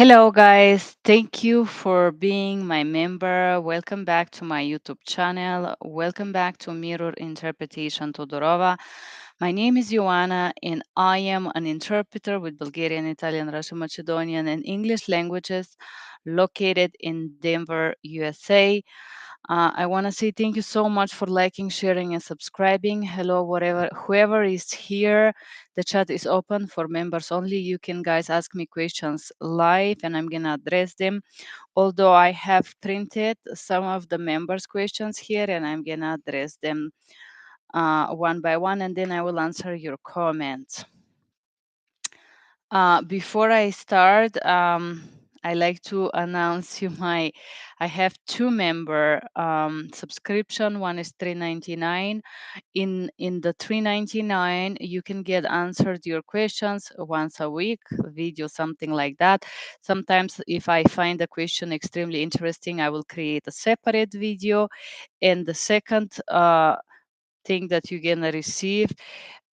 Hello, guys. Thank you for being my member. Welcome back to my YouTube channel. Welcome back to Mirror Interpretation Todorova. My name is Ioana, and I am an interpreter with Bulgarian, Italian, Russian, Macedonian, and English languages located in Denver, USA. I want to say thank you so much for liking, sharing, and subscribing. Hello, whoever is here. The chat is open for members only. You can guys ask me questions live, and I'm gonna address them. Although I have printed some of the members' questions here, and I'm gonna address them one by one, and then I will answer your comments. Before I start, I like to announce you I have two member subscription. One is $3.99. In the $3.99, you can get answered your questions once a week, video, something like that. Sometimes, if I find a question extremely interesting, I will create a separate video. And the second thing that you're gonna receive,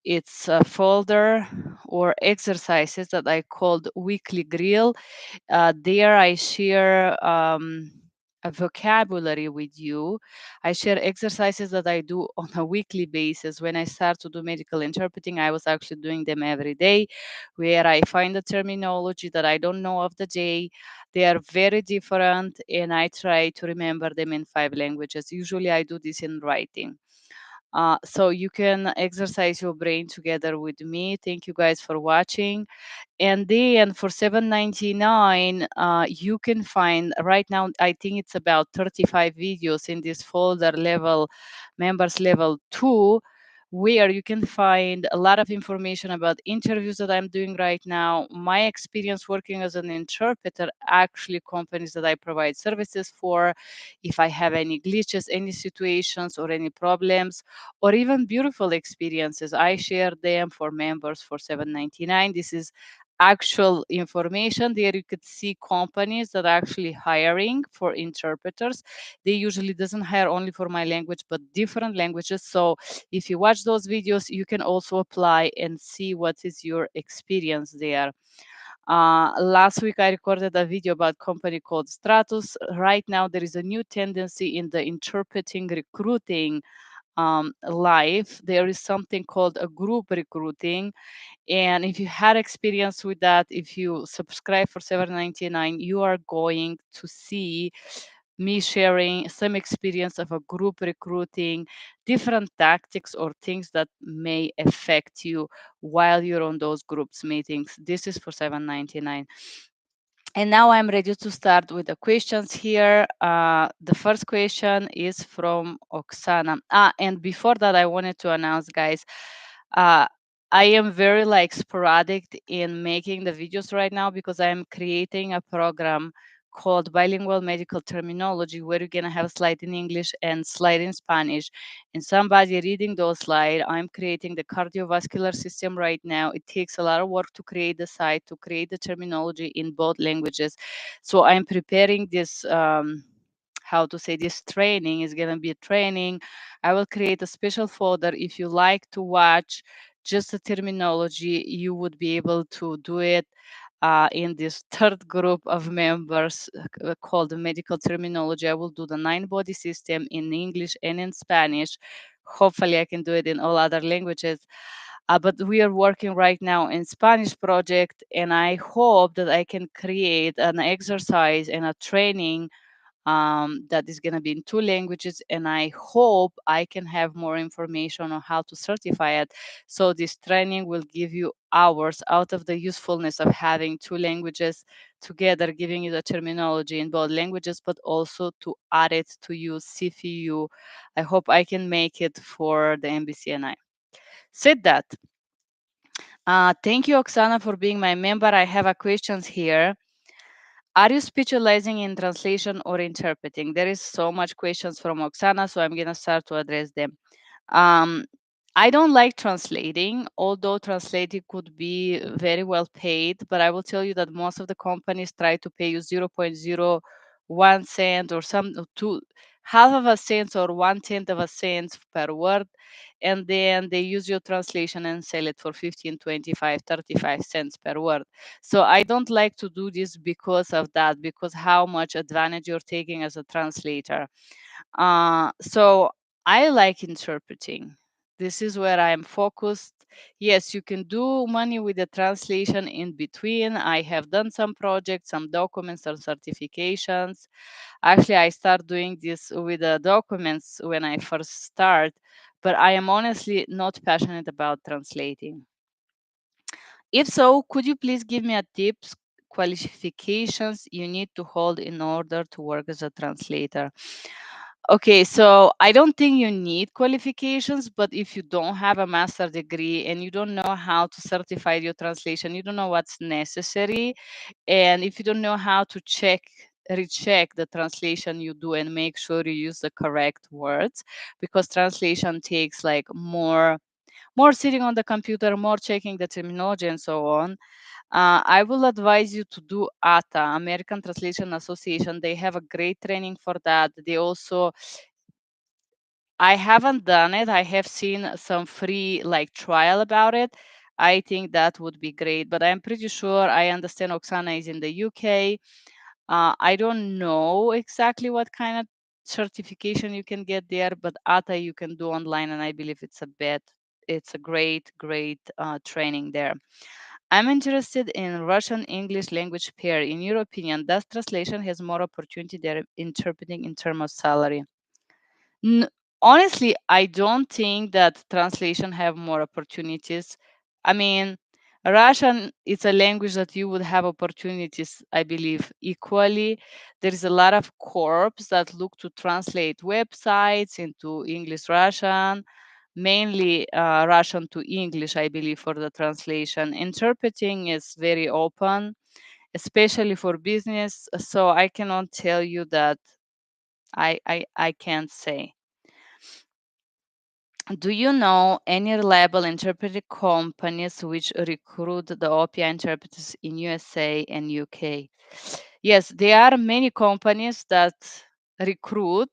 it's a folder or exercises that I called weekly grill. There I share a vocabulary with you. I share exercises that I do on a weekly basis. When I start to do medical interpreting, I was actually doing them every day, where I find the terminology that I don't know of the day. They are very different, and I try to remember them in 5 languages. Usually, I do this in writing. So you can exercise your brain together with me. Thank you guys for watching. And then for 7.99, you can find right now, I think it's about 35 videos in this folder level, members level 2, where you can find a lot of information about interviews that I'm doing right now, my experience working as an interpreter, actually companies that I provide services for, if I have any glitches, any situations or any problems, or even beautiful experiences. I share them for members for 7.99. This is actual information. There you could see companies that are actually hiring for interpreters. They usually doesn't hire only for my language but different languages. So if you watch those videos, you can also apply and see what is your experience there. Last week I recorded a video about company called Stratus. Right now there is a new tendency in the interpreting recruiting life. There is something called a group recruiting, and if you had experience with that, if you subscribe for 7.99, you are going to see me sharing some experience of a group recruiting, different tactics or things that may affect you while you're on those groups meetings. This is for 7.99. And now I'm ready to start with the questions here. The first question is from Oksana. And before that, I wanted to announce, guys, uh, I am very like sporadic in making the videos right now because I'm creating a program called Bilingual Medical Terminology, where you're gonna have a slide in English and slide in Spanish. And somebody reading those slides, I'm creating the cardiovascular system right now. It takes a lot of work to create the site, to create the terminology in both languages. So I'm preparing this. How to say, this training is going to be a training. I will create a special folder. If you like to watch just the terminology, you would be able to do it in this third group of members called the medical terminology. I will do the 9-body system in English and in Spanish. Hopefully I can do it in all other languages. But we are working right now in Spanish project, and I hope that I can create an exercise and a training that is going to be in 2 languages, and I hope I can have more information on how to certify it. So this training will give you hours out of the usefulness of having 2 languages together, giving you the terminology in both languages, but also to add it to use CFU. I hope I can make it for the MBCNI. Said that, thank you, Oksana, for being my member. I have a questions here. Are you specializing in translation or interpreting? There is so much questions from Oksana, so I'm going to start to address them. Um, I don't like translating, although translating could be very well paid, but I will tell you that most of the companies try to pay you 0.01 cent or some two half of a cent or 1/10 of a cent per word, and then they use your translation and sell it for 15, 25, 35 cents per word. So I don't like to do this because of that, because how much advantage you're taking as a translator. So I like interpreting. This is where I'm focused. Yes, you can do money with the translation in between. I have done some projects, some documents, some certifications. Actually, I start doing this with the documents when I first start, but I am honestly not passionate about translating. If so, could you please give me a tips, qualifications you need to hold in order to work as a translator? Okay, so I don't think you need qualifications, but if you don't have a master degree and you don't know how to certify your translation, you don't know what's necessary, and if you don't know how to recheck the translation you do and make sure you use the correct words, because translation takes like more sitting on the computer, more checking the terminology and so on. I will advise you to do ATA, American Translation Association. They have a great training for that. They also, I haven't done it. I have seen some free like trial about it. I think that would be great, but I'm pretty sure I understand Oksana is in the UK. I don't know exactly what kind of certification you can get there, but ATA you can do online, and I believe it's a great training there. I'm interested in Russian English language pair. In your opinion, does translation has more opportunity than interpreting in terms of salary? N- Honestly, I don't think that translation have more opportunities. I mean, Russian is a language that you would have opportunities, I believe, equally. There is a lot of corps that look to translate websites into English Russian, mainly Russian to English, I believe, for the translation. Interpreting is very open, especially for business. So I cannot tell you that I can't say. Do you know any reliable interpreting companies which recruit the OPI interpreters in USA and UK? Yes, there are many companies that recruit,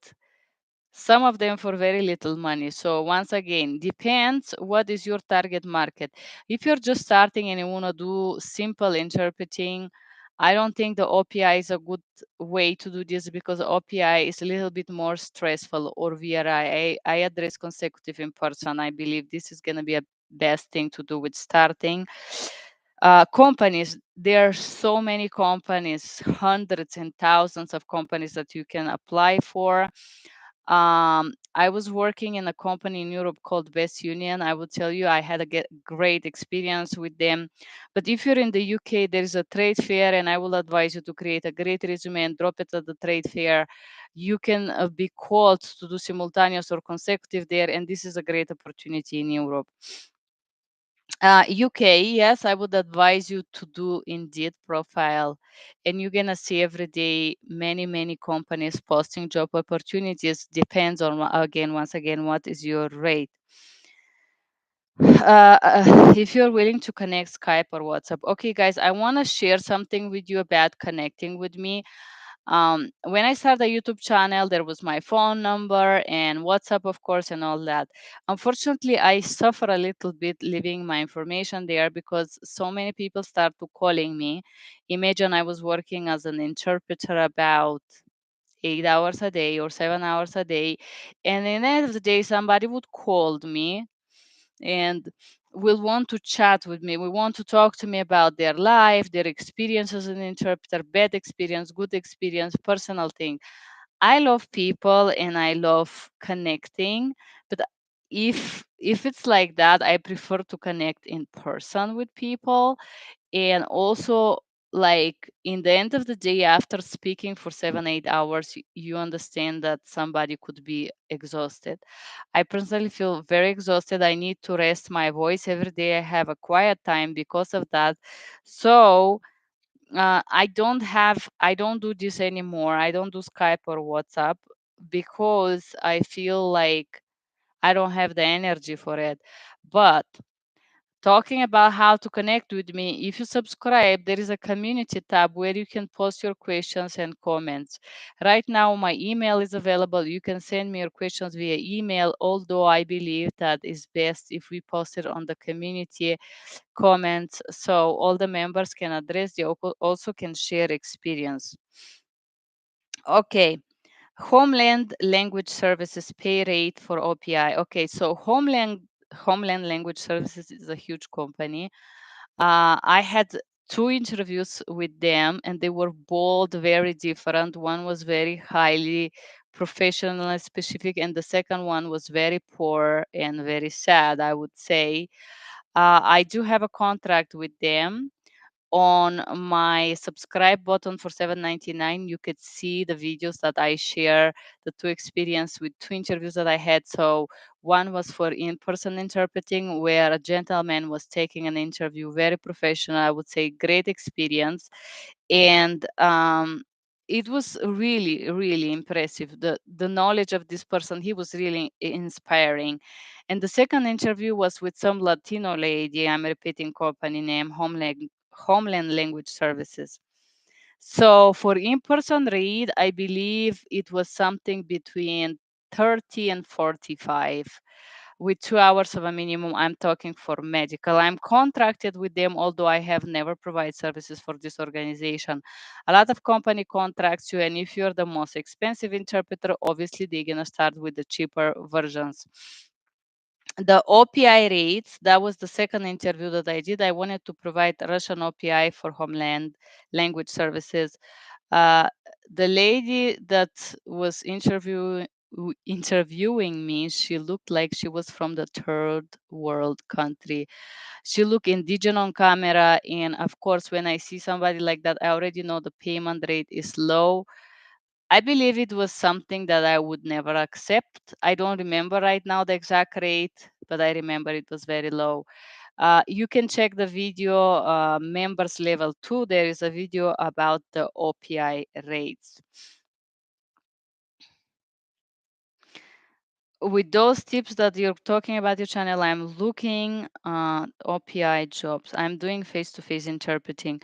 some of them for very little money. So once again, depends what is your target market. If you're just starting and you want to do simple interpreting, I don't think the OPI is a good way to do this, because OPI is a little bit more stressful, or VRI. I address consecutive in person. I believe this is going to be a best thing to do with starting. Companies, there are so many companies, hundreds and thousands of companies that you can apply for. I was working in a company in Europe called Best Union. I would tell you I had a great experience with them. But if you're in the UK, there is a trade fair, and I will advise you to create a great resume and drop it at the trade fair. You can be called to do simultaneous or consecutive there, and this is a great opportunity in Europe. UK, yes, I would advise you to do Indeed profile, and you're gonna see every day many companies posting job opportunities. Depends on once again, what is your rate. If you're willing to connect Skype or WhatsApp. Okay, guys, I want to share something with you about connecting with me. When I started the YouTube channel, there was my phone number and WhatsApp, of course, and all that. Unfortunately, I suffer a little bit leaving my information there, because so many people start to calling me. Imagine I was working as an interpreter about 8 hours a day or 7 hours a day, and in the end of the day, somebody would call me and will want to chat with me. We want to talk to me about their life, their experience as an interpreter, bad experience, good experience, personal thing. I love people and I love connecting, but if it's like that, I prefer to connect in person with people. And also, like, in the end of the day, after speaking for 7 8 hours, you understand that somebody could be exhausted. I personally feel very exhausted. I need to rest my voice every day. I have a quiet time because of that. So I don't do this anymore. I don't do Skype or WhatsApp, because I feel like I don't have the energy for it. But Talking about how to connect with me, if you subscribe, there is a community tab where you can post your questions and comments. Right now, my email is available. You can send me your questions via email, although I believe that is best if we post it on the community comments so all the members can address, they also can share experience. Okay. Homeland Language Services pay rate for OPI. Okay, so Homeland Language Services is a huge company. I had two interviews with them, and they were both very different. One was very highly professional and specific, and the second one was very poor and very sad, I would say. I do have a contract with them. On my subscribe button for 7.99, you could see the videos that I share, the two experience with two interviews that I had. So one was for in-person interpreting, where a gentleman was taking an interview, very professional, I would say great experience. And it was really, really impressive. The knowledge of this person, he was really inspiring. And the second interview was with some Latino lady, I'm repeating company name, Homeland Language Services. So for in-person read, I believe it was something between 30 and 45 with 2 hours of a minimum. I'm talking for medical. I'm contracted with them, although I have never provided services for this organization. A lot of company contracts you, and if you're the most expensive interpreter, obviously they're gonna start with the cheaper versions. The OPI rates, that was the second interview that I did. I wanted to provide Russian OPI for Homeland Language Services. Uh, the lady that was interviewing me, she looked like she was from the third world country. She looked indigenous on camera, and of course, when I see somebody like that, I already know the payment rate is low. I believe it was something that I would never accept. I don't remember right now the exact rate, but I remember it was very low. You can check the video, members level 2. There is a video about the OPI rates. With those tips that you're talking about your channel, I'm looking OPI jobs. I'm doing face-to-face interpreting.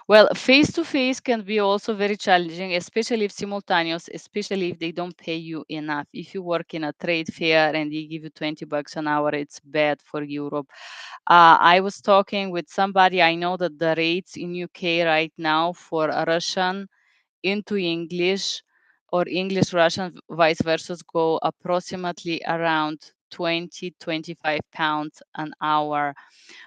Well, face-to-face can be also very challenging, especially if simultaneous, especially if they don't pay you enough. If you work in a trade fair and they give you 20 bucks an hour, it's bad for Europe. I was talking with somebody, I know that the rates in UK right now for a Russian into English or English Russian vice versa go approximately around 20-25 pounds an hour.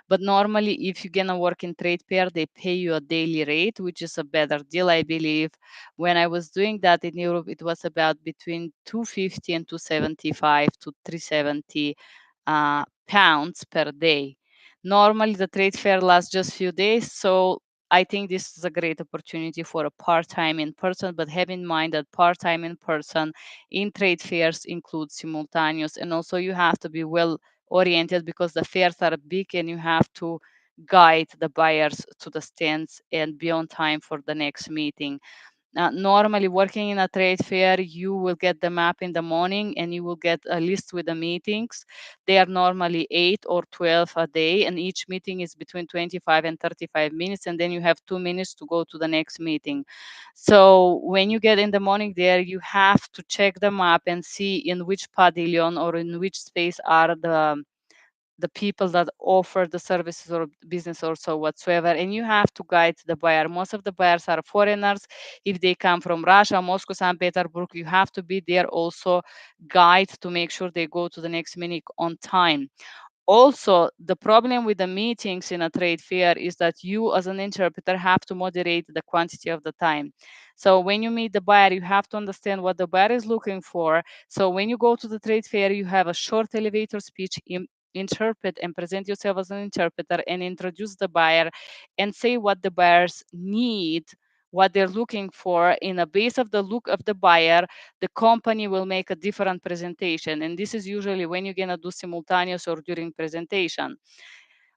But normally, if you're gonna work in trade pair, they pay you a daily rate, which is a better deal, I believe. When I was doing that in Europe, it was about between 250 and 275 to 370 pounds per day. Normally, the trade fair lasts just few days, so I think this is a great opportunity for a part-time in person, but have in mind that part-time in person in trade fairs includes simultaneous, and also you have to be well oriented because the fairs are big and you have to guide the buyers to the stands and be on time for the next meeting. Normally, working in a trade fair, you will get the map in the morning and you will get a list with the meetings. They are normally 8 or 12 a day, and each meeting is between 25 and 35 minutes, and then you have 2 minutes to go to the next meeting. So when you get in the morning there, you have to check the map and see in which pavilion or in which space are the people that offer the services or business or so whatsoever, and you have to guide the buyer. Most of the buyers are foreigners. If they come from Russia, Moscow, St. Petersburg, you have to be there also guide to make sure they go to the next meeting on time. Also, the problem with the meetings in a trade fair is that you as an interpreter have to moderate the quantity of the time. So when you meet the buyer, you have to understand what the buyer is looking for. So when you go to the trade fair, you have a short elevator speech, interpret and present yourself as an interpreter and introduce the buyer and say what the buyers need, what they're looking for. In a base of the look of the buyer, the company will make a different presentation. And this is usually when you're gonna do simultaneous or during presentation.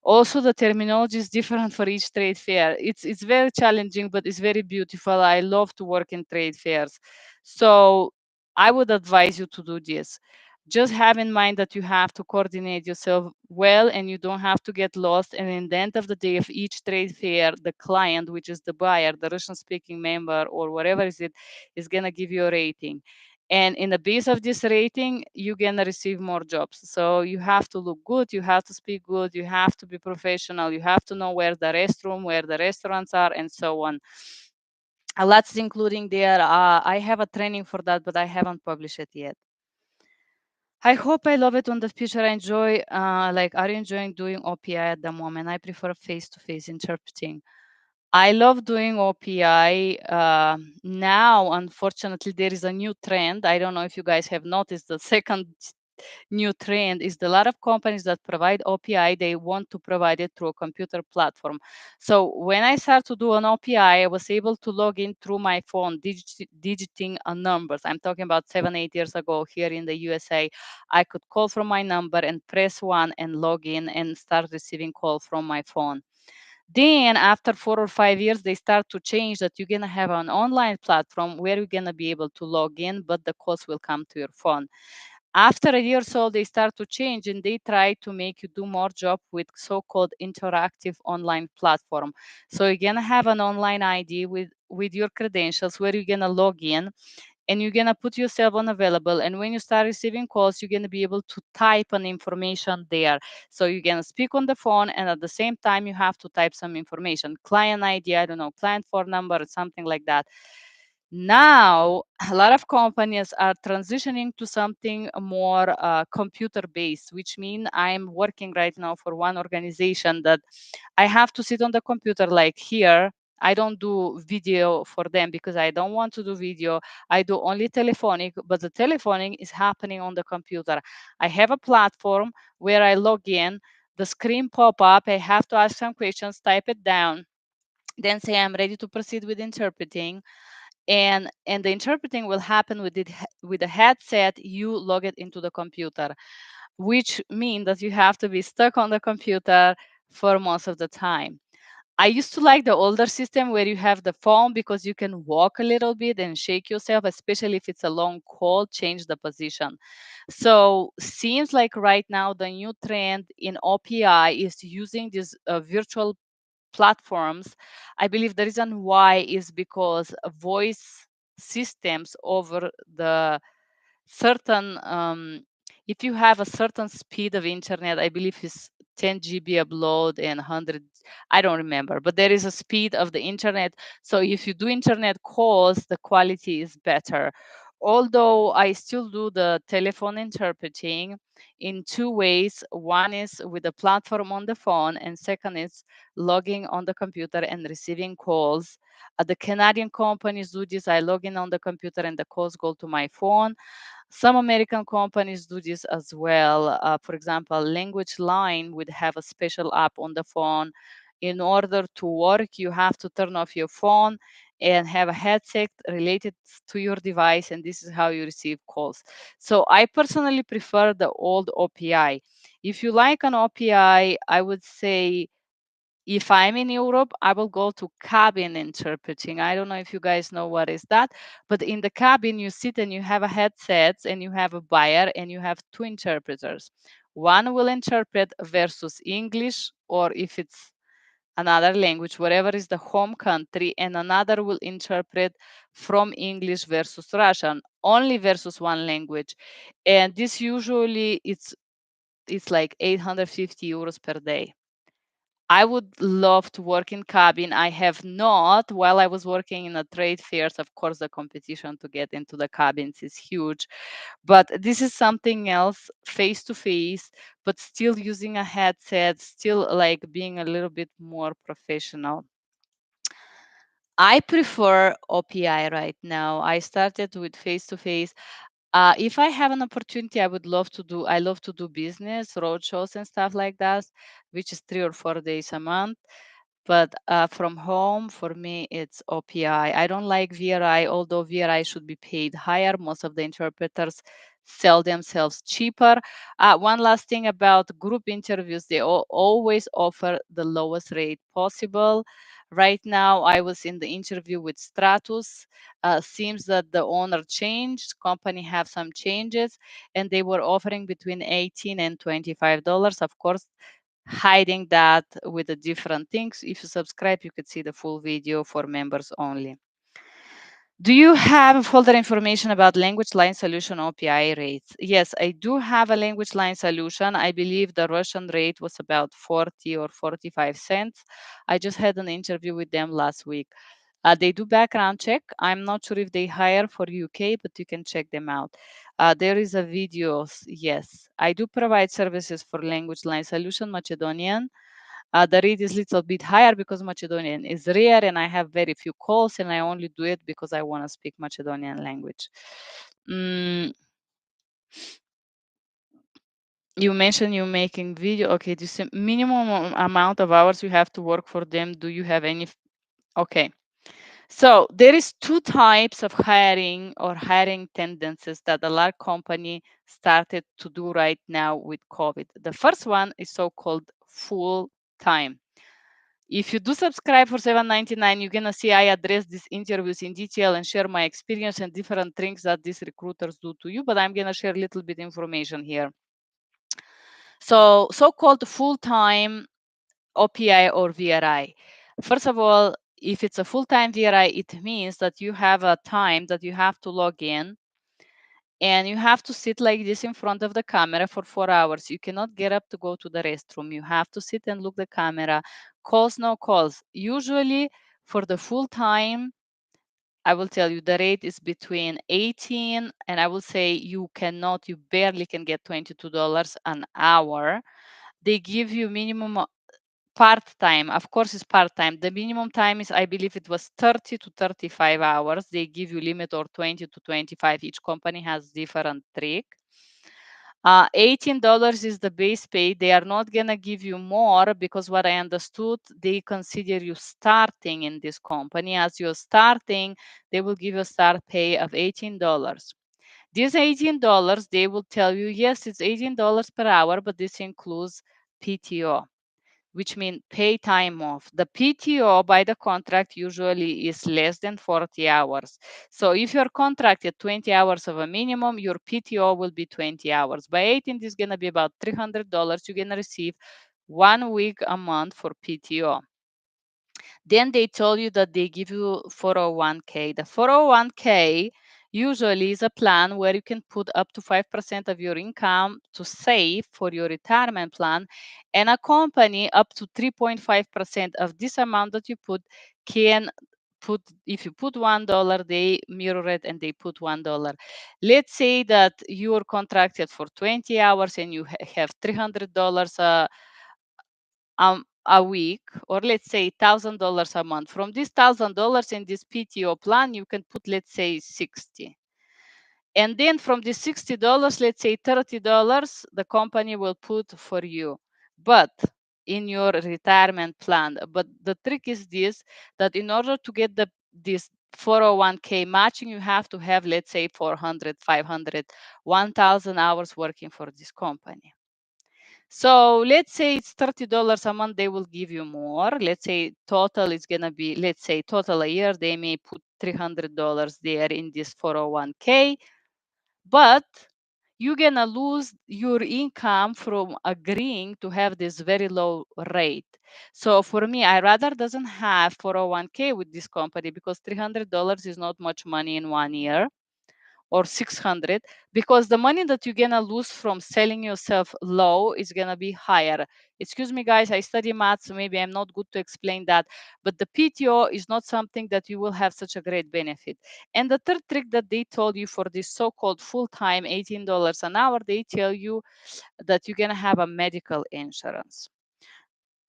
Also, the terminology is different for each trade fair. It's very challenging, but it's very beautiful. I love to work in trade fairs. So I would advise you to do this. Just have in mind that you have to coordinate yourself well and you don't have to get lost. And in the end of the day of each trade fair, the client, which is the buyer, the Russian speaking member or whatever is going to give you a rating. And in the base of this rating, you're going to receive more jobs. So you have to look good, you have to speak good, you have to be professional, you have to know where the restroom, where the restaurants are, and so on. A lot's including there. I have a training for that, but I haven't published it yet. I hope I love it on the future. I enjoy, are you enjoying doing OPI at the moment? I prefer face-to-face interpreting. I love doing OPI. Now, unfortunately, there is a new trend. I don't know if you guys have noticed. The second new trend is a lot of companies that provide OPI, they want to provide it through a computer platform. So when I started to do an OPI, I was able to log in through my phone, digiting numbers. I'm talking about 7-8 years ago here in the USA. I could call from my number and press 1 and log in and start receiving call from my phone. Then after 4 or 5 years, they start to change that you're going to have an online platform where you're going to be able to log in, but the calls will come to your phone. After a year or so, they start to change and they try to make you do more job with so-called interactive online platform. So you're going to have an online ID with your credentials where you're going to log in and you're going to put yourself on available. And when you start receiving calls, you're going to be able to type an information there. So you're going to speak on the phone, and at the same time, you have to type some information, client ID, I don't know, client phone number, or something like that. Now, a lot of companies are transitioning to something more computer based, which means I'm working right now for one organization that I have to sit on the computer like here. I don't do video for them because I don't want to do video. I do only telephonic, but the telephonic is happening on the computer. I have a platform where I log in, the screen pop up, I have to ask some questions, type it down, then say I'm ready to proceed with interpreting, and the interpreting will happen with the headset. You log it into the computer, which means that you have to be stuck on the computer for most of the time. I used to like the older system where you have the phone because you can walk a little bit and shake yourself, especially if it's a long call, change the position. So seems like right now the new trend in OPI is using these virtual platforms. I believe the reason why is because voice systems over the certain, if you have a certain speed of internet, I believe is 10 GB upload and 100, I don't remember, but there is a speed of the internet. So if you do internet calls, the quality is better. Although I still do the telephone interpreting in two ways. One is with the platform on the phone, and second is logging on the computer and receiving calls. The Canadian companies do this. I log in on the computer and the calls go to my phone. Some American companies do this as well. For example, Language Line would have a special app on the phone. In order to work, you have to turn off your phone and have a headset related to your device, and this is how you receive calls. So I personally prefer the old OPI. If you like an OPI, I would say if I'm in Europe, I will go to cabin interpreting. I don't know if you guys know what is that, but in the cabin, you sit and you have a headset and you have a buyer and you have two interpreters. One will interpret versus English, or if it's another language, whatever is the home country, and another will interpret from English versus Russian, only versus one language. And this usually it's like 850 euros per day. I would love to work in cabin. I have not. While I was working in a trade fairs, of course, the competition to get into the cabins is huge. But this is something else, face to face, but still using a headset, still like being a little bit more professional. I prefer OPI right now. I started with face to face. If I have an opportunity, I love to do business, roadshows and stuff like that, which is 3 or 4 days a month. But from home, for me, it's OPI. I don't like VRI, although VRI should be paid higher. Most of the interpreters sell themselves cheaper. One last thing about group interviews, they always offer the lowest rate possible. Right now, I was in the interview with Stratus. Seems that the owner changed, company have some changes, and they were offering between $18 and $25. Of course, hiding that with the different things. If you subscribe, you could see the full video for members only. Do you have further information about language line solution OPI rates? Yes, I do have a language line solution. I believe the Russian rate was about 40 or 45 cents. I just had an interview with them last week. They do background check. I'm not sure if they hire for UK, but you can check them out. There is a video. Yes, I do provide services for language line solution Macedonian. The rate is a little bit higher because Macedonian is rare and I have very few calls and I only do it because I want to speak Macedonian language. You mentioned you making video. Okay, this minimum amount of hours you have to work for them. Do you have any? Okay. So there is two types of hiring or hiring tendencies that a lot of company started to do right now with COVID. The first one is so-called full time. If you do subscribe for $7.99, you're gonna see I address these interviews in detail and share my experience and different things that these recruiters do to you, but I'm gonna share a little bit information here. So-called full-time OPI or VRI. First of all, if it's a full-time VRI, it means that you have a time that you have to log in and you have to sit like this in front of the camera for 4 hours. You cannot get up to go to the restroom. You have to sit and look the camera. Calls, no calls. Usually for the full time, I will tell you the rate is between 18 and I will say you barely can get $22 an hour. They give you minimum part-time. Of course, it's part-time. The minimum time is, I believe it was 30 to 35 hours. They give you limit or 20 to 25. Each company has different trick. $18 is the base pay. They are not gonna give you more because what I understood, they consider you starting in this company. As you're starting, they will give you a start pay of $18. These $18, they will tell you, yes, it's $18 per hour, but this includes PTO, which means pay time off. The PTO by the contract usually is less than 40 hours. So if you're contracted 20 hours of a minimum, your PTO will be 20 hours. By 18, this is going to be about $300. You're going to receive 1 week a month for PTO. Then they told you that they give you 401k. The 401k usually is a plan where you can put up to 5% of your income to save for your retirement plan, and a company up to 3.5% of this amount that you put can put, if you put $1, they mirror it and they put $1. Let's say that you are contracted for 20 hours and you have $300 a week, or let's say $1,000 a month. From this $1,000 in this PTO plan, you can put, let's say, 60. And then from the $60, let's say $30, the company will put for you, but in your retirement plan. But the trick is this, that in order to get this 401k matching, you have to have, let's say, 400, 500, 1,000 hours working for this company. So let's say it's $30 a month, they will give you more. Let's say total is going to be, let's say total a year, they may put $300 there in this 401k, but you're going to lose your income from agreeing to have this very low rate. So for me, I rather doesn't have 401k with this company because $300 is not much money in 1 year, or 600, because the money that you're gonna lose from selling yourself low is gonna be higher. Excuse me, guys, I study math, so maybe I'm not good to explain that, but the PTO is not something that you will have such a great benefit. And the third trick that they told you for this so-called full-time $18 an hour, they tell you that you're gonna have a medical insurance.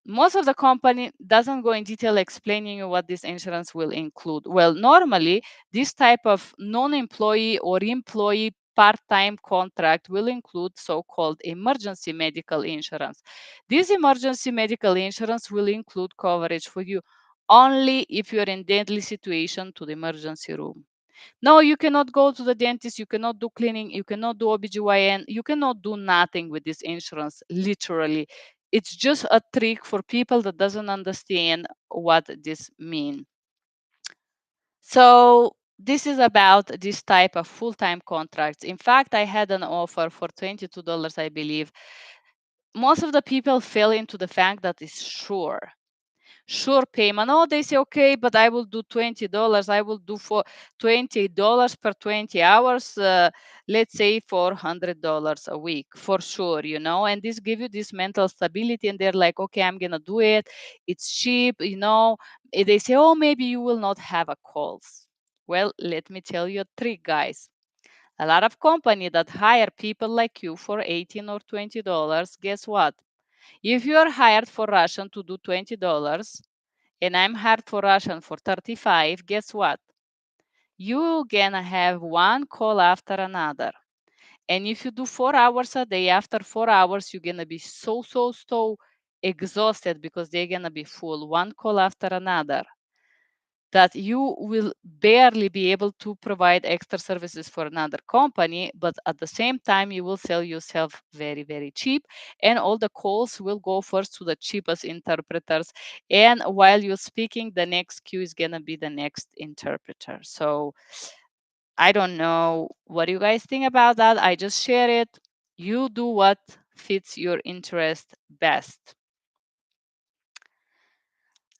Most of the company doesn't go in detail explaining you what this insurance will include. Well, normally this type of non-employee or employee part-time contract will include so-called emergency medical insurance. This emergency medical insurance will include coverage for you only if you're in deadly situation to the emergency room. No, you cannot go to the dentist, you cannot do cleaning, you cannot do OBGYN, you cannot do nothing with this insurance, literally. it's just a trick for people that doesn't understand what this means. So this is about this type of full-time contracts. In fact, I had an offer for $22, I believe. Most of the people fell into the fact that it's sure payment. Oh, they say, okay, but I will do $20. I will do for $20 per 20 hours. Let's say $400 a week for sure, and this give you this mental stability. And they're like, okay, I'm going to do it. It's cheap. They say, oh, maybe you will not have a calls. Well, let me tell you a trick, guys. A lot of company that hire people like you for $18 or $20, guess what? If you are hired for Russian to do $20 and I'm hired for Russian for 35, guess what? You gonna have one call after another. And if you do 4 hours a day, after 4 hours, you're gonna be so exhausted because they're gonna be full, one call after another, that you will barely be able to provide extra services for another company, but at the same time, you will sell yourself very cheap, and all the calls will go first to the cheapest interpreters. And while you're speaking, the next queue is going to be the next interpreter. So I don't know what you guys think about that. I just share it. You do what fits your interest best.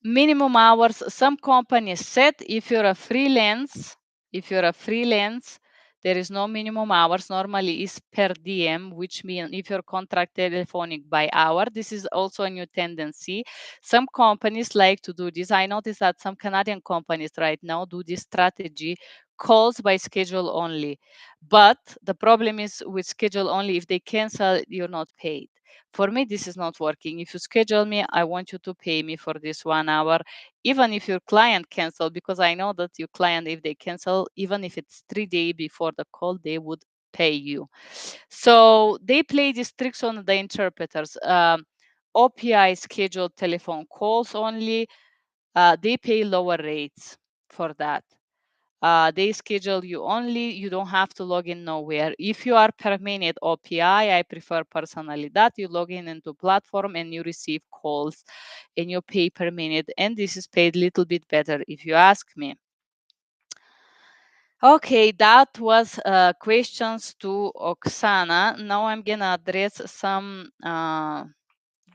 Minimum hours, some companies set. If you're a freelance, there is no minimum hours. Normally is per diem, which means if you're contract telephonic by hour. This is also a new tendency. Some companies like to do this. I noticed that some Canadian companies right now do this strategy, calls by schedule only. But the problem is with schedule only, if they cancel, you're not paid. For me, this is not working. If you schedule me, I want you to pay me for this 1 hour, even if your client cancel, because I know that your client, if they cancel, even if it's 3 days before the call, they would pay you. So they play these tricks on the interpreters. OPI scheduled telephone calls only. They pay lower rates for that. They schedule you only. You don't have to log in nowhere. If you are per minute OPI, I prefer personally that you log in into platform and you receive calls and you pay per minute. And this is paid a little bit better if you ask me. Okay, that was questions to Oksana. Now I'm gonna address some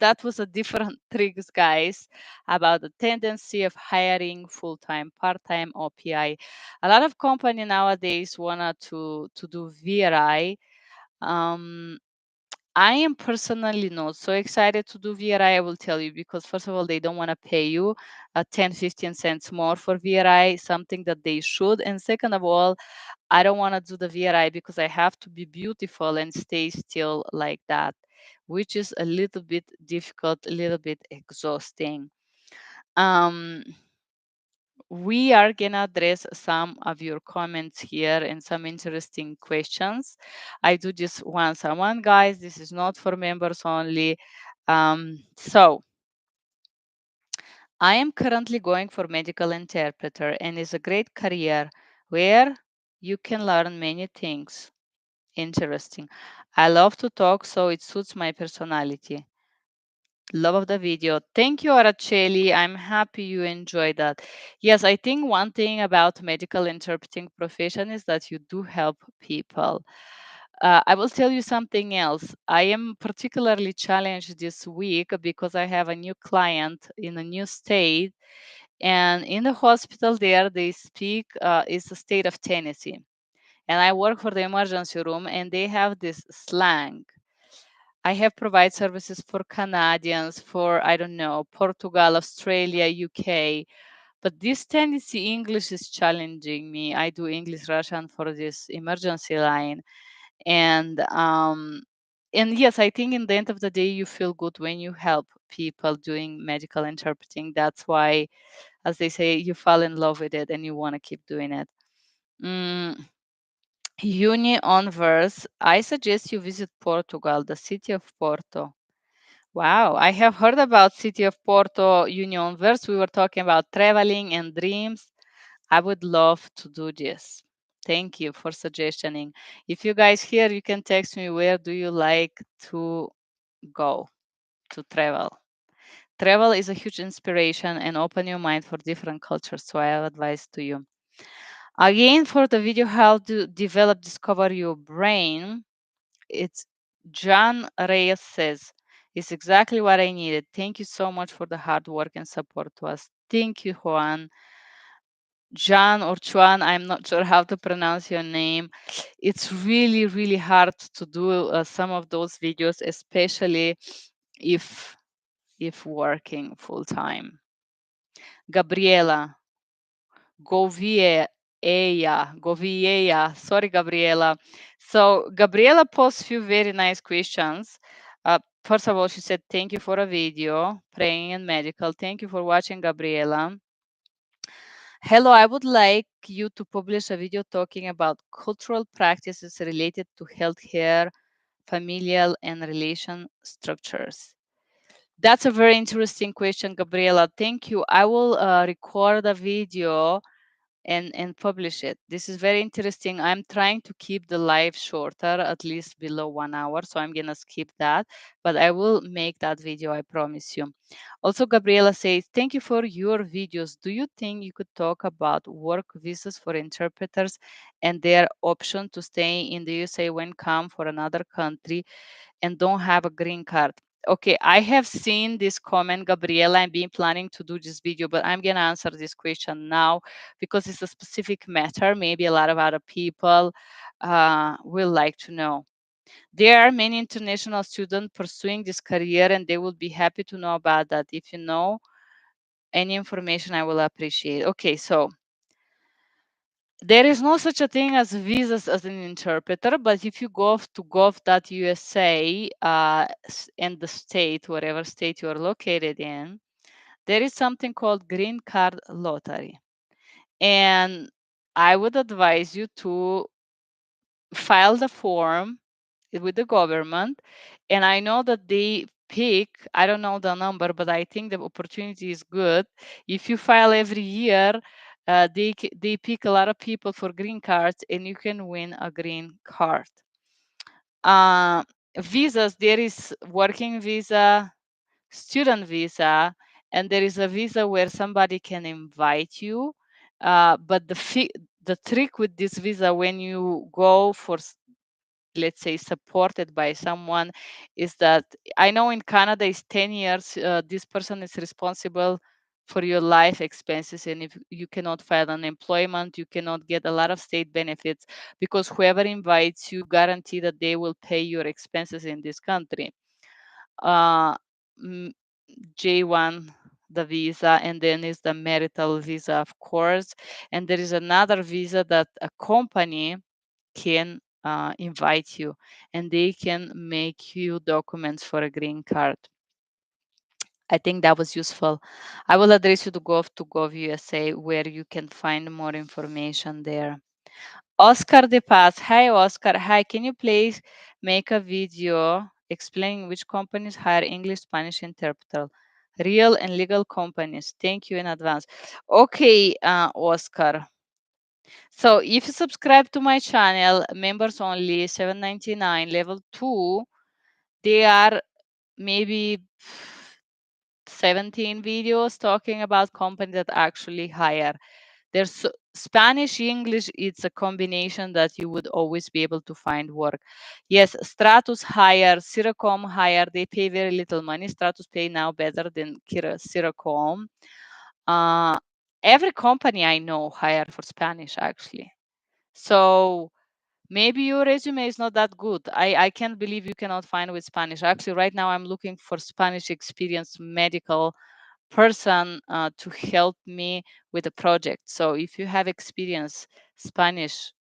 that was a different tricks, guys, about the tendency of hiring full-time, part-time OPI. A lot of company nowadays wanted to do VRI. I am personally not so excited to do VRI. I will tell you, because first of all, they don't want to pay you 10, 15 cents more for VRI, something that they should. And second of all, I don't want to do the VRI because I have to be beautiful and stay still like that, which is a little bit difficult, a little bit exhausting. We are gonna address some of your comments here and some interesting questions. I do this once on one, guys. This is not for members only. So I am currently going for medical interpreter, and it's a great career where you can learn many things. Interesting. I love to talk, so it suits my personality. Love of the video. Thank you, Araceli. I'm happy you enjoyed that. Yes, I think one thing about medical interpreting profession is that you do help people. I will tell you something else. I am particularly challenged this week because I have a new client in a new state, and in the hospital there, they speak is the state of Tennessee, and I work for the emergency room, and they have this slang. I have provide services for Canadians, for, I don't know, Portugal, Australia, UK. But this Tennessee English is challenging me. I do English Russian for this emergency line. And yes, I think in the end of the day, you feel good when you help people doing medical interpreting. That's why, as they say, you fall in love with it and you want to keep doing it. Mm, Uni on verse. I suggest you visit Portugal, the city of Porto. Wow, I have heard about city of Porto Union Verse. We were talking about traveling and dreams. I would love to do this. Thank you for suggesting. If you guys here, you can text me, where do you like to go? to travel. Travel is a huge inspiration and open your mind for different cultures. So I have advice to you. Again, for the video how to develop, discover your brain, it's John Reyes says, it's exactly what I needed. Thank you so much for the hard work and support to us. Thank you, Juan. Juan or Chuan, I'm not sure how to pronounce your name. It's really, really hard to do some of those videos, especially if working full time. Gabriela, Govieya. Sorry, Gabriela. So Gabriela posts few very nice questions. First of all, she said, thank you for a video, praying and medical. Thank you for watching, Gabriela. Hello, I would like you to publish a video talking about cultural practices related to healthcare, familial and relation structures. That's a very interesting question, Gabriela. Thank you. I will record a video and publish it. This is very interesting. I'm trying to keep the live shorter, at least below 1 hour. So I'm going to skip that, but I will make that video, I promise you. Also, Gabriela says, thank you for your videos. Do you think you could talk about work visas for interpreters and their option to stay in the USA when come for another country and don't have a green card? Okay, I have seen this comment, Gabriela. I've been planning to do this video, but I'm going to answer this question now because it's a specific matter. Maybe a lot of other people will like to know. There are many international students pursuing this career, and they will be happy to know about that. If you know any information, I will appreciate. Okay, so there is no such a thing as visas as an interpreter, but if you go to gov.usa and the state, whatever state you are located in, there is something called green card lottery. And I would advise you to file the form with the government. And I know that they pick, I don't know the number, but I think the opportunity is good. If you file every year, they pick a lot of people for green cards and you can win a green card. Visas, there is working visa, student visa, and there is a visa where somebody can invite you. But the trick with this visa, when you go for, let's say, supported by someone, is that I know in Canada is 10 years, this person is responsible for your life expenses. And if you cannot file unemployment, you cannot get a lot of state benefits because whoever invites you guarantee that they will pay your expenses in this country. J1, the visa, and then is the marital visa, of course. And there is another visa that a company can invite you and they can make you documents for a green card. I think that was useful. I will address you to Gov USA where you can find more information there. Oscar De Paz. Hi, Oscar. Hi, can you please make a video explaining which companies hire English Spanish interpreter? Real and legal companies. Thank you in advance. Okay, Oscar. So if you subscribe to my channel, members only, $7.99, level 2, they are maybe 17 videos talking about companies that actually hire. There's Spanish, English, it's a combination that you would always be able to find work. Yes, Stratus hire, Sirocom hire, they pay very little money. Stratus pay now better than Sirocom. Every company I know hire for Spanish, actually. So maybe your resume is not that good. I can't believe you cannot find with Spanish. Actually, right now I'm looking for Spanish experienced medical person to help me with a project. So if you have experience, Spanish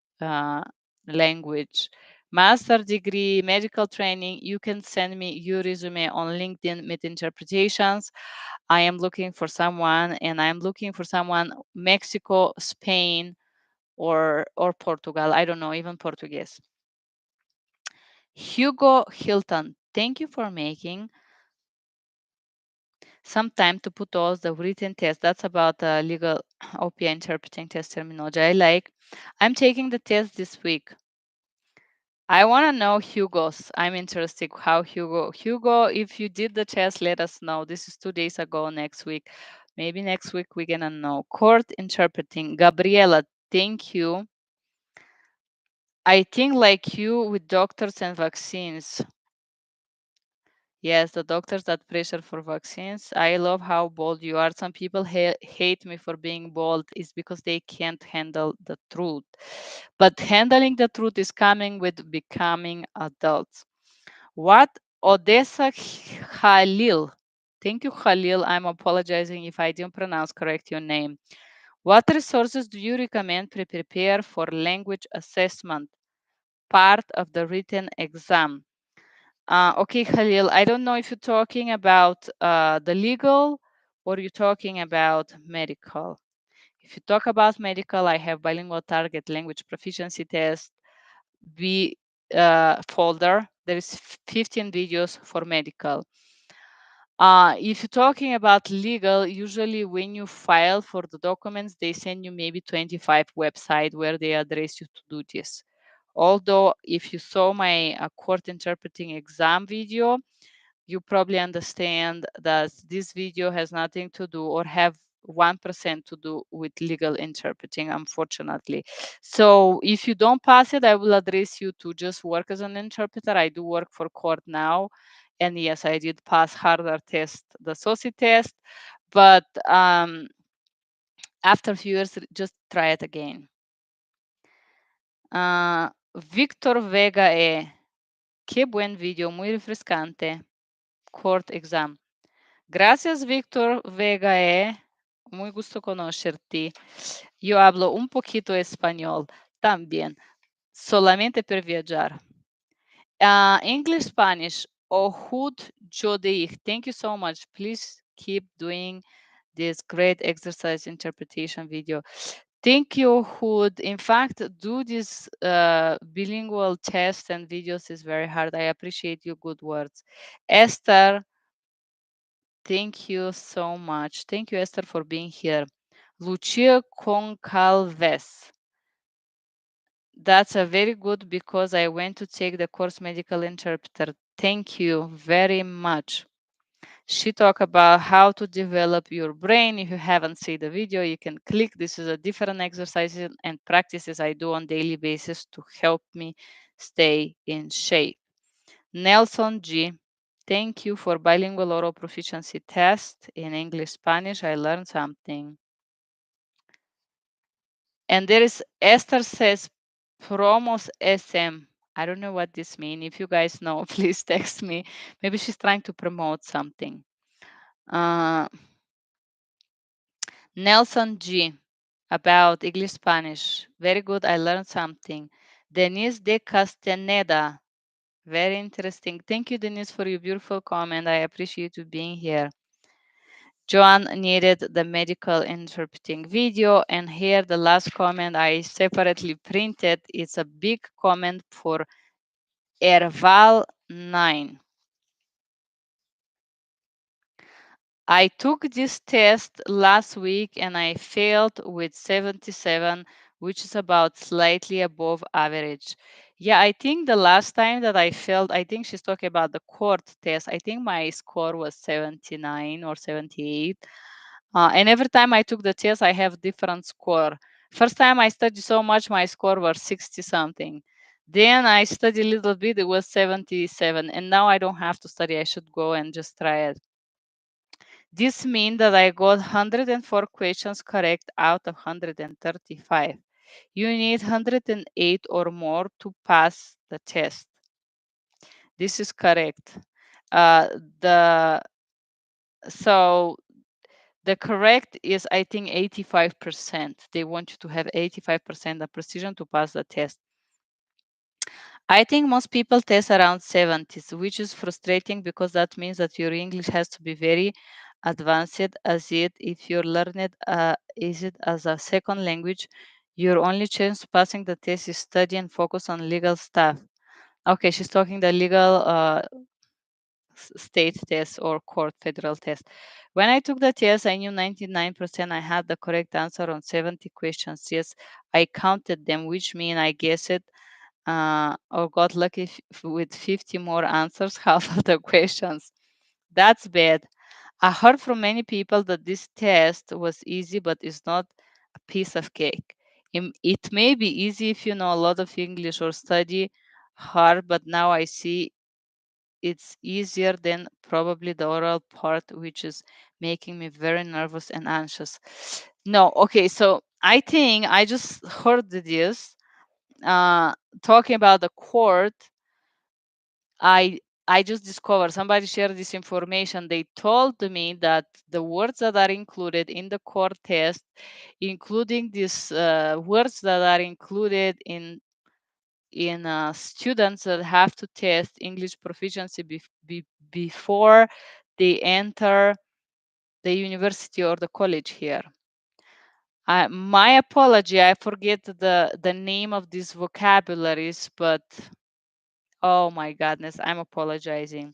language, master degree, medical training, you can send me your resume on LinkedIn with interpretations. I am looking for someone, and I'm looking for someone Mexico, Spain, or Portugal. I don't know, even Portuguese. Hugo Hilton, thank you for making some time to put all the written test. That's about legal OPI interpreting test terminology. I'm taking the test this week. I want to know Hugo's. I'm interested how Hugo, if you did the test, let us know. This is 2 days ago, next week. Maybe next week we're going to know. Court interpreting. Gabriela, thank you. I think like you with doctors and vaccines. Yes, the doctors that pressure for vaccines. I love how bold you are. Some people hate me for being bold is because they can't handle the truth. But handling the truth is coming with becoming adults. What Odessa Khalil? Thank you, Khalil. I'm apologizing if I didn't pronounce correct your name. What resources do you recommend to prepare for language assessment, part of the written exam? Okay, Khalil, I don't know if you're talking about the legal or you're talking about medical. If you talk about medical, I have bilingual target language proficiency test B folder. There is 15 videos for medical. If you're talking about legal, usually when you file for the documents, they send you maybe 25 website where they address you to do this. Although if you saw my court interpreting exam video, you probably understand that this video has nothing to do or have 1% to do with legal interpreting, unfortunately. So if you don't pass it, I will address you to just work as an interpreter. I do work for court now. And yes, I did pass harder test, the SOSI test, but after a few years, just try it again. Victor Vega qué buen video, muy refrescante. Court exam. Gracias, Víctor Vega. Muy gusto conocerte. Yo hablo un poquito español también, solamente para viajar. English, Spanish. Ohud Jodeich. Thank you so much. Please keep doing this great exercise interpretation video. Thank you, Hood. In fact, do this bilingual test and videos is very hard. I appreciate your good words. Esther, thank you so much. Thank you, Esther, for being here. Lucia Concalves. That's a very good because I went to take the course medical interpreter. Thank you very much. She talked about how to develop your brain. If you haven't seen the video, you can click. This is a different exercises and practices I do on daily basis to help me stay in shape. Nelson G. Thank you for bilingual oral proficiency test in English, Spanish. I learned something. And there is Esther says promos SM. I don't know what this means. If you guys know, please text me. Maybe she's trying to promote something. Nelson G. About English Spanish. Very good. I learned something. Denise de Castaneda. Very interesting. Thank you, Denise, for your beautiful comment. I appreciate you being here. Joan needed the medical interpreting video. And here, the last comment I separately printed. It's a big comment for Erval 9. I took this test last week and I failed with 77, which is about slightly above average. Yeah, I think the last time that I failed, I think she's talking about the court test. I think my score was 79 or 78. And every time I took the test, I have different score. First time I studied so much, my score was 60 something. Then I studied a little bit, it was 77. And now I don't have to study. I should go and just try it. This means that I got 104 questions correct out of 135. You need 108 or more to pass the test. This is correct. So the correct is, I think, 85%. They want you to have 85% of precision to pass the test. I think most people test around 70s, which is frustrating because that means that your English has to be very advanced as it if you learn it is it as a second language. Your only chance of passing the test is study and focus on legal stuff. Okay, she's talking the legal state test or court federal test. When I took the test, I knew 99% I had the correct answer on 70 questions. Yes, I counted them, which means I guessed it or got lucky with 50 more answers, half of the questions. That's bad. I heard from many people that this test was easy, but it's not a piece of cake. It may be easy if you know a lot of English or study hard, but now I see it's easier than probably the oral part, which is making me very nervous and anxious. No, okay, so I think I just heard this talking about the court. I I just discovered somebody shared this information. They told me that the words that are included in the core test, including these words that are included in students that have to test English proficiency before they enter the university or the college here. My apology, I forget the name of these vocabularies, but oh my goodness, I'm apologizing.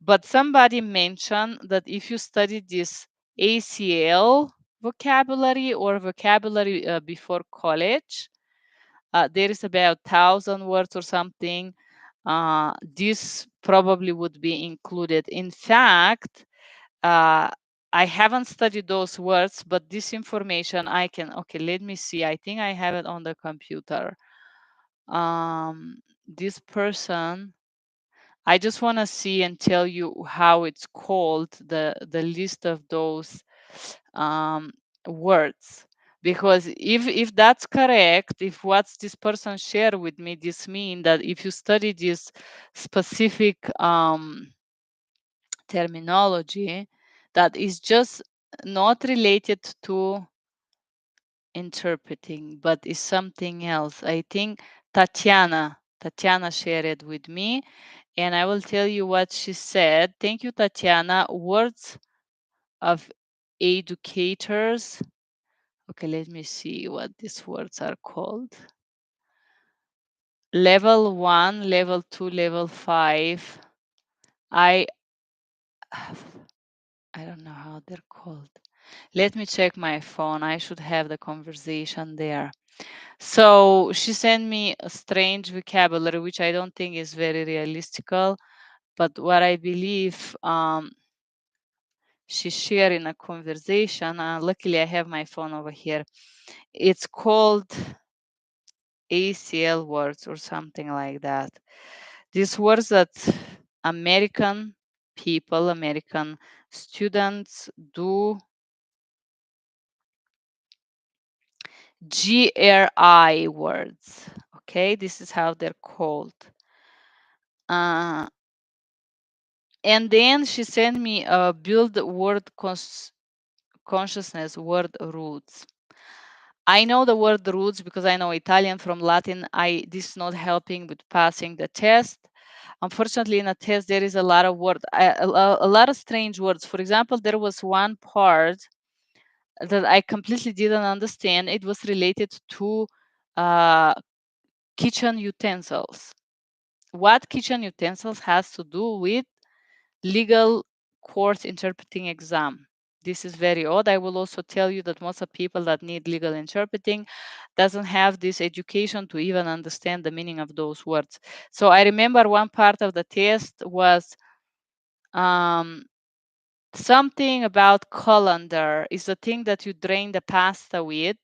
But somebody mentioned that if you study this ACL vocabulary or vocabulary before college, there is about 1,000 words or something. This probably would be included. In fact, I haven't studied those words, but this information I can, okay, let me see. I think I have it on the computer. This person, I just want to see and tell you how it's called, the list of those words. Because if that's correct, if what's this person shared with me, this mean that if you study this specific terminology that is just not related to interpreting, but is something else. I think Tatiana shared it with me, and I will tell you what she said. Thank you, Tatiana. Words of educators. Okay, let me see what these words are called. Level 1, level 2, level 5. I don't know how they're called. Let me check my phone. I should have the conversation there. So she sent me a strange vocabulary, which I don't think is very realistical, but what I believe she shared in a conversation, luckily I have my phone over here. It's called ACL words or something like that. These words that American people, American students do GRI words. Okay, this is how they're called. And then she sent me a build word consciousness word roots. I know the word roots because I know Italian from Latin. This is not helping with passing the test. Unfortunately, in a test, there is a lot of words, a lot of strange words. For example, there was one part that I completely didn't understand. It was related to kitchen utensils. What kitchen utensils has to do with legal court interpreting exam? This is very odd. I will also tell you that most of people that need legal interpreting doesn't have this education to even understand the meaning of those words. So I remember one part of the test was something about colander is the thing that you drain the pasta with,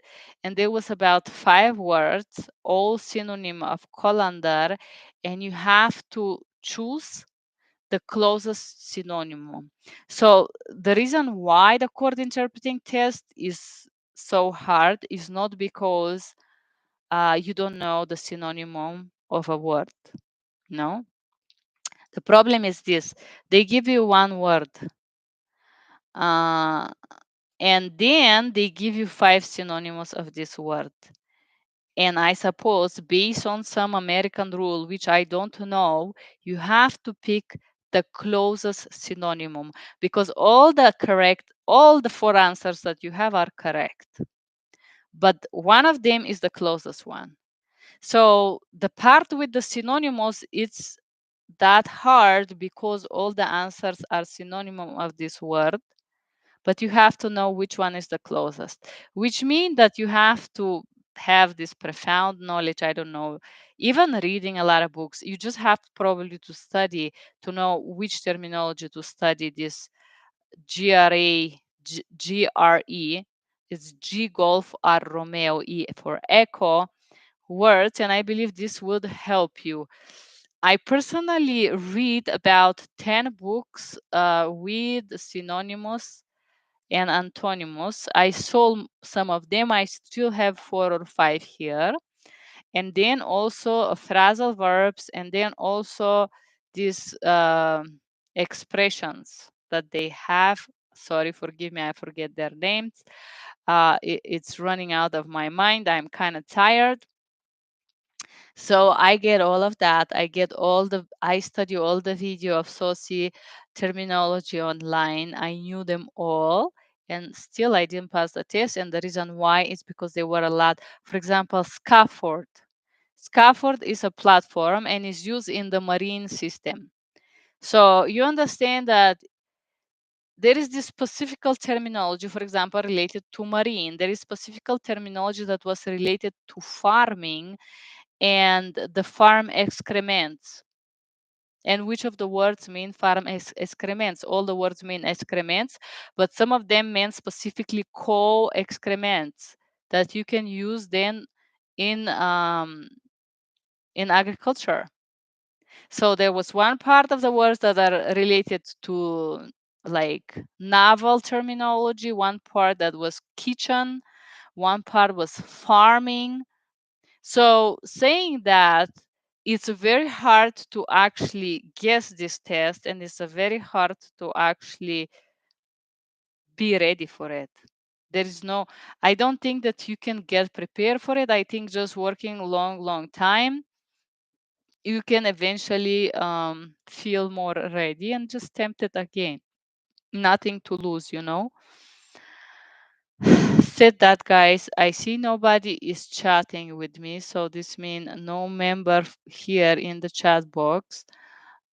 and there was about 5 words, all synonym of colander, and you have to choose the closest synonym. So the reason why the court interpreting test is so hard is not because you don't know the synonym of a word. No. The problem is this: they give you one word, and then they give you 5 synonyms of this word. And I suppose based on some American rule, which I don't know, you have to pick the closest synonym because all the 4 answers that you have are correct. But one of them is the closest one. So the part with the synonyms, it's that hard because all the answers are synonym of this word, but you have to know which one is the closest, which means that you have to have this profound knowledge. I don't know, even reading a lot of books. You just have probably to study to know which terminology to study. This GRE, it's G Golf R Romeo E for Echo words, and I believe this would help you. I personally read about 10 books with synonymous and antonymous. I sold some of them. I still have 4 or 5 here. And then also phrasal verbs, and then also these expressions that they have. Sorry, forgive me, I forget their names. It's running out of my mind. I'm kind of tired. So I get all of that. I study all the video of SOCI terminology online. I knew them all, and still I didn't pass the test. And the reason why is because there were a lot. For example, scaffold. Scaffold is a platform and is used in the marine system. So you understand that there is this specific terminology, for example, related to marine. There is specific terminology that was related to farming and the farm excrements. And which of the words mean farm excrements? All the words mean excrements, but some of them mean specifically cow excrements that you can use then in agriculture. So there was one part of the words that are related to like naval terminology, one part that was kitchen, one part was farming. So saying that, it's very hard to actually guess this test, and it's very hard to actually be ready for it. There is no, I don't think that you can get prepared for it. I think just working long time, you can eventually feel more ready and just attempt it again. Nothing to lose, you know. Said that, guys, I see nobody is chatting with me, so this means no member here in the chat box.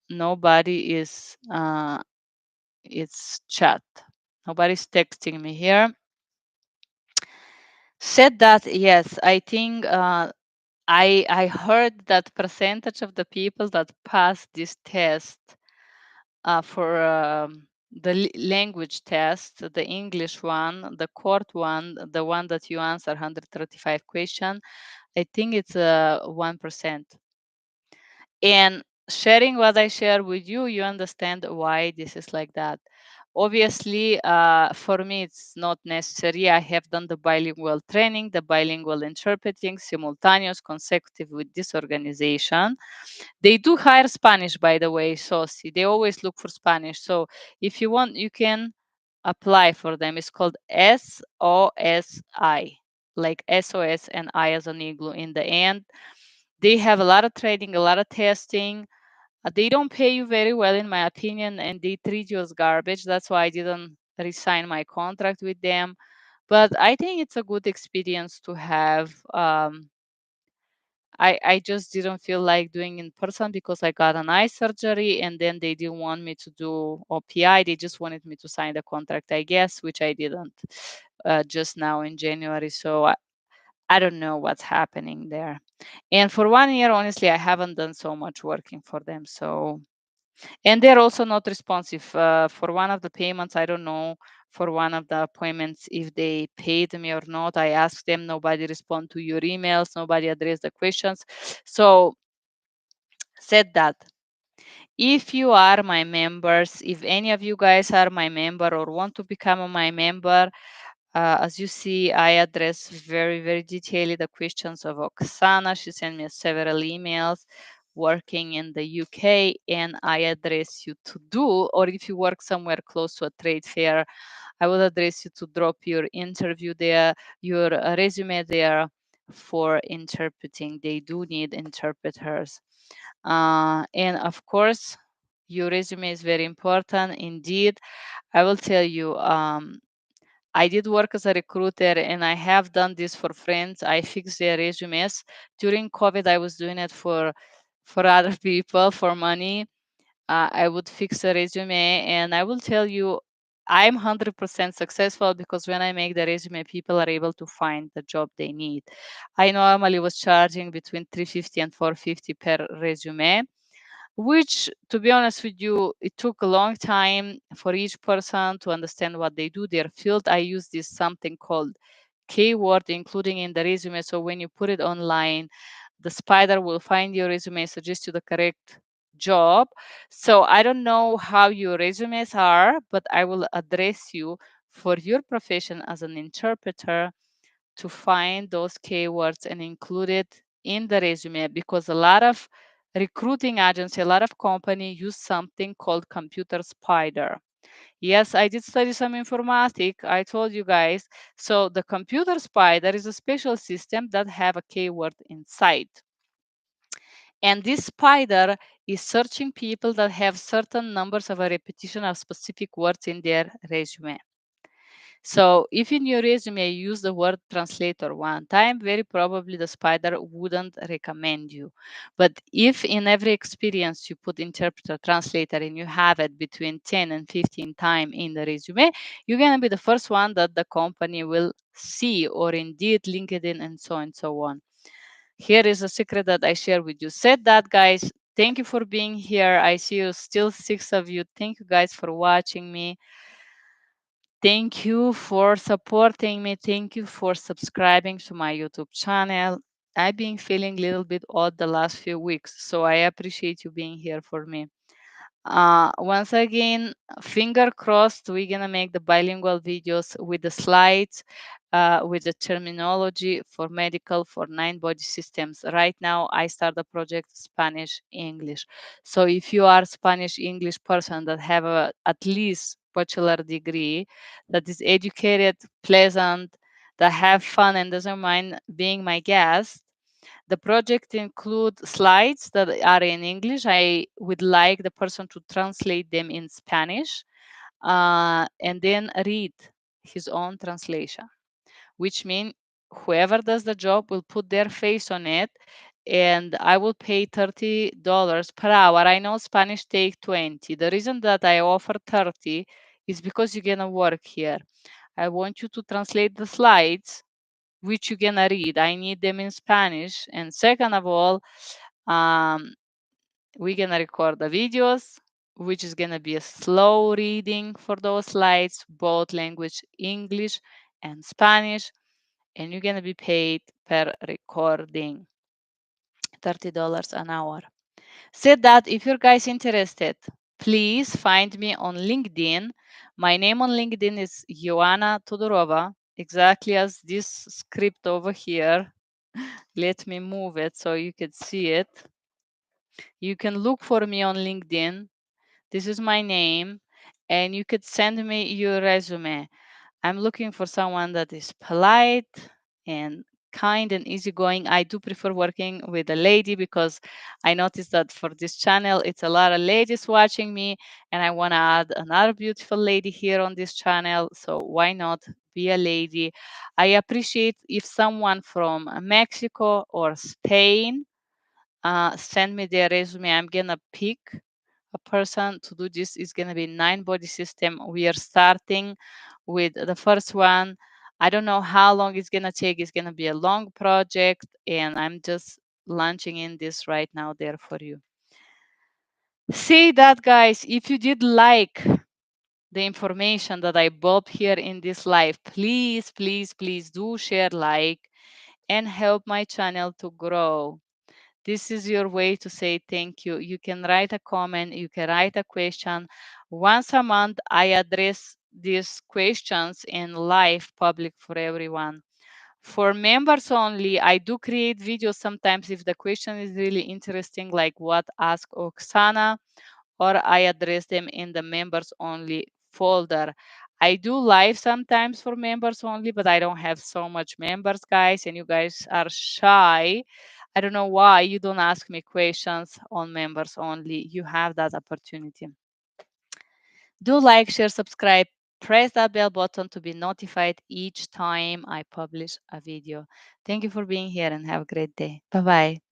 Nobody is it's chat. Nobody's texting me here. Said that, yes, I think I heard that percentage of the people that pass this test for the language test, the English one, the court one, the one that you answer 135 question, I think it's 1%. And sharing what I share with you, you understand why this is like that. Obviously, for me, it's not necessary. I have done the bilingual training, the bilingual interpreting, simultaneous, consecutive with this organization. They do hire Spanish, by the way, SOSI. They always look for Spanish. So if you want, you can apply for them. It's called SOSI, like SOS and I as an igloo in the end. They have a lot of training, a lot of testing. They don't pay you very well, in my opinion, and they treat you as garbage. That's why I didn't resign my contract with them. But I think it's a good experience to have. I just didn't feel like doing in person because I got an eye surgery, and then they didn't want me to do OPI. They just wanted me to sign the contract, I guess, which I didn't just now in January. So I don't know what's happening there. And for 1 year, honestly, I haven't done so much working for them. So, and they're also not responsive for one of the payments. I don't know for one of the appointments if they paid me or not. I asked them, nobody respond to your emails, nobody addressed the questions. So said that if you are my members, if any of you guys are my member or want to become my member, as you see, I address very detailed the questions of Oksana. She sent me several emails working in the UK, and I address you to do, or if you work somewhere close to a trade fair, I will address you to drop your interview there, your resume there for interpreting. They do need interpreters. And of course, your resume is very important indeed. I will tell you, I did work as a recruiter, and I have done this for friends. I fixed their resumes. During COVID, I was doing it for other people for money. I would fix a resume, and I will tell you, I'm 100% successful because when I make the resume, people are able to find the job they need. I normally was charging between 350 and 450 per resume, which, to be honest with you, it took a long time for each person to understand what they do, their field. I use this something called keyword, including in the resume. So when you put it online, the spider will find your resume, suggest you the correct job. So I don't know how your resumes are, but I will address you for your profession as an interpreter to find those keywords and include it in the resume, because a lot of recruiting agency, a lot of company use something called computer spider. Yes, I did study some informatics. I told you guys. So the computer spider is a special system that have a keyword inside. And this spider is searching people that have certain numbers of a repetition of specific words in their resume. So if in your resume you use the word translator one time, very probably the spider wouldn't recommend you. But if in every experience you put interpreter, translator, and you have it between 10 and 15 times in the resume, you're going to be the first one that the company will see, or indeed LinkedIn and so on. Here is a secret that I share with you. Said that, guys, thank you for being here. I see you still 6 of you. Thank you guys for watching me. Thank you for supporting me. Thank you for subscribing to my YouTube channel. I've been feeling a little bit odd the last few weeks, so I appreciate you being here for me. Once again, finger crossed, we're gonna make the bilingual videos with the slides, with the terminology for medical, for 9 body systems. Right now, I start the project Spanish English. So if you are Spanish English person that have at least bachelor degree, that is educated, pleasant, that have fun and doesn't mind being my guest, the project includes slides that are in English. I would like the person to translate them in Spanish, and then read his own translation, which means whoever does the job will put their face on it, and I will pay $30 per hour. I know Spanish take 20. The reason that I offer 30 is because you're gonna work here. I want you to translate the slides, which you're gonna read. I need them in Spanish. And second of all, um, we're gonna record the videos, which is gonna be a slow reading for those slides, both language, English and Spanish, and you're gonna be paid per recording, $30 an hour. Said that, if you guys interested, please find me on LinkedIn. My name on LinkedIn is Joanna Todorova, exactly as this script over here. Let me move it so you can see it. You can look for me on LinkedIn. This is my name, and you could send me your resume. I'm looking for someone that is polite and kind and easygoing. I do prefer working with a lady because I noticed that for this channel, it's a lot of ladies watching me, and I want to add another beautiful lady here on this channel. So why not be a lady? I appreciate if someone from Mexico or Spain send me their resume. I'm gonna pick a person to do this. Is gonna be 9 body system. We are starting with the first one. I don't know how long it's gonna take. It's gonna be a long project, and I'm just launching in this right now there for you. See that, guys, if you did like the information that I brought here in this live, please, please, please do share, like, and help my channel to grow. This is your way to say thank you. You can write a comment, you can write a question. Once a month, I address these questions in live public for everyone. For members only, I do create videos sometimes if the question is really interesting, like what Ask Oksana, or I address them in the members only folder. I do live sometimes for members only, but I don't have so much members, guys, and you guys are shy. I don't know why you don't ask me questions on members only. You have that opportunity. Do like, share, subscribe, press that bell button to be notified each time I publish a video. Thank you for being here and have a great day. Bye-bye.